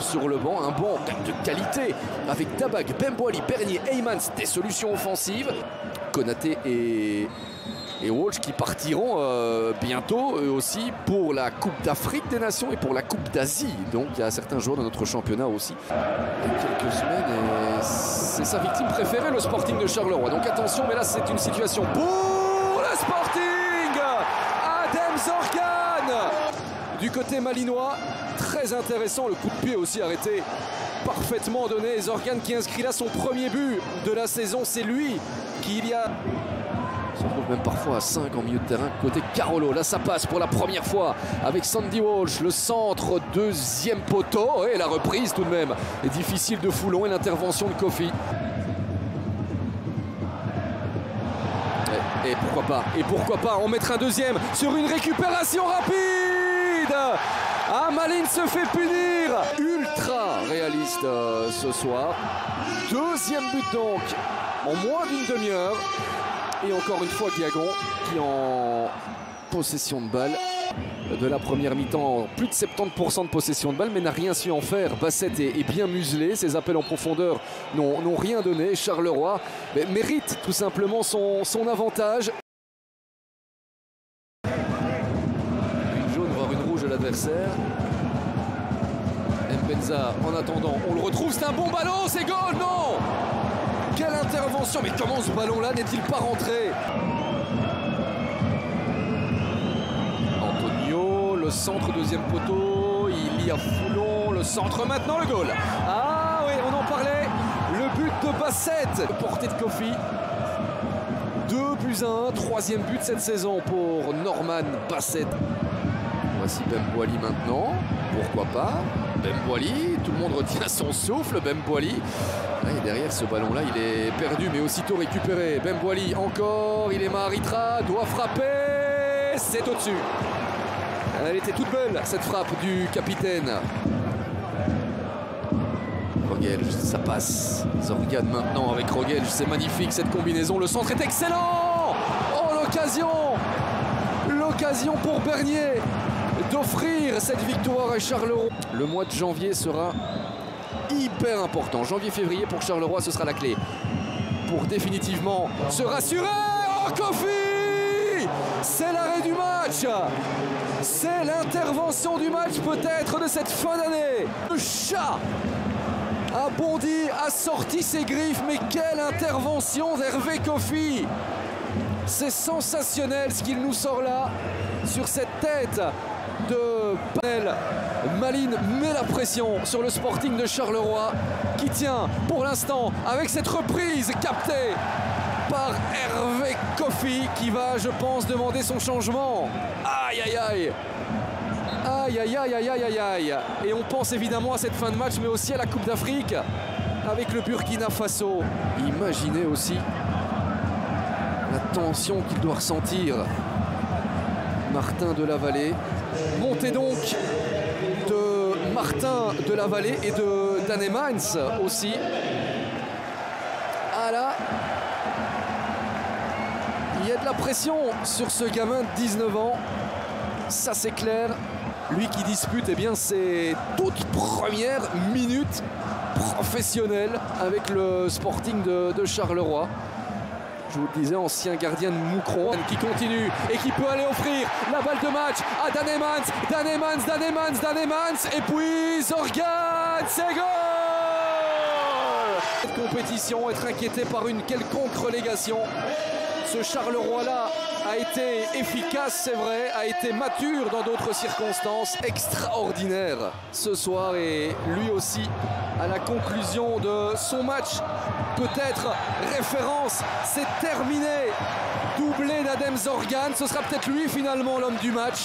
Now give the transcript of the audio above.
sur le banc, un banc de qualité avec Tabak, Bembouali, Bernier, Heymans, des solutions offensives. Konaté et Walsh qui partiront bientôt eux aussi pour la Coupe d'Afrique des Nations et pour la Coupe d'Asie. Donc il y a certains joueurs de notre championnat aussi. Il y a quelques semaines, et c'est sa victime préférée, le Sporting de Charleroi. Donc attention, mais là c'est une situation pour le Sporting. Adem Zorgan du côté malinois, très intéressant, le coup de pied aussi arrêté, parfaitement donné. Zorgan qui inscrit là son premier but de la saison, c'est lui qui il y a... On se retrouve même parfois à 5 en milieu de terrain côté Carolo. Là ça passe pour la première fois avec Sandy Walsh, le centre, deuxième poteau et la reprise tout de même est difficile de Foulon et l'intervention de Kofi. Et pourquoi pas en mettre un deuxième sur une récupération rapide. Ah, Malines se fait punir. Ultra réaliste ce soir. Deuxième but donc en moins d'une demi-heure. Et encore une fois Guiagon qui en possession de balle de la première mi-temps, plus de 70% de possession de balle, mais n'a rien su en faire. Bassett est bien muselé, ses appels en profondeur n'ont rien donné. Charleroi mérite tout simplement son avantage. Une jaune voire une rouge de l'adversaire. Mbenza en attendant, on le retrouve, c'est un bon ballon, c'est goal, non! Quelle intervention, mais comment ce ballon-là n'est-il pas rentré? Antonio, le centre, deuxième poteau, il y a Foulon, le centre maintenant, le goal. Ah oui, on en parlait, le but de Bassett, portée de Kofi. 2+1, troisième but de cette saison pour Norman Bassett. Voici Bembouali maintenant, pourquoi pas. Bembouali, tout le monde retient son souffle, Bembouali. Et derrière ce ballon-là, il est perdu, mais aussitôt récupéré. Bembouali encore, il est Maharitra, doit frapper, c'est au-dessus. Elle était toute belle, cette frappe du capitaine. Rogelj, ça passe. Zorgan maintenant avec Rogelj, c'est magnifique cette combinaison. Le centre est excellent. Oh, l'occasion pour Bernier d'offrir cette victoire à Charleroi. Le mois de janvier sera hyper important. Janvier-février pour Charleroi, ce sera la clé pour définitivement se rassurer. Oh, Kofi! C'est l'arrêt du match. C'est l'intervention du match peut-être de cette fin d'année. Le chat a bondi, a sorti ses griffes, mais quelle intervention d'Hervé Kofi! C'est sensationnel ce qu'il nous sort là sur cette tête de Panel. Malines met la pression sur le Sporting de Charleroi qui tient pour l'instant avec cette reprise captée par Hervé Kofi qui va, je pense, demander son changement. Aïe aïe aïe. Aïe aïe aïe aïe aïe aïe aïe. Et on pense évidemment à cette fin de match mais aussi à la Coupe d'Afrique avec le Burkina Faso. Imaginez aussi la tension qu'il doit ressentir Martin Delavallée. Montée donc de Martin Delavallée et de Danemans aussi. Ah là, il y a de la pression sur ce gamin de 19 ans. Ça c'est clair. Lui qui dispute eh bien, ses toutes premières minutes professionnelles avec le Sporting de Charleroi. Je vous le disais, ancien gardien de Moucron qui continue et qui peut aller offrir la balle de match à Danemans. Et puis Zorgan, c'est goal! Cette compétition, être inquiété par une quelconque relégation. Ce Charleroi-là a été efficace, c'est vrai, a été mature dans d'autres circonstances. Extraordinaire ce soir et lui aussi à la conclusion de son match. Peut-être référence, c'est terminé. Doublé d'Adem Zorgan, ce sera peut-être lui finalement l'homme du match.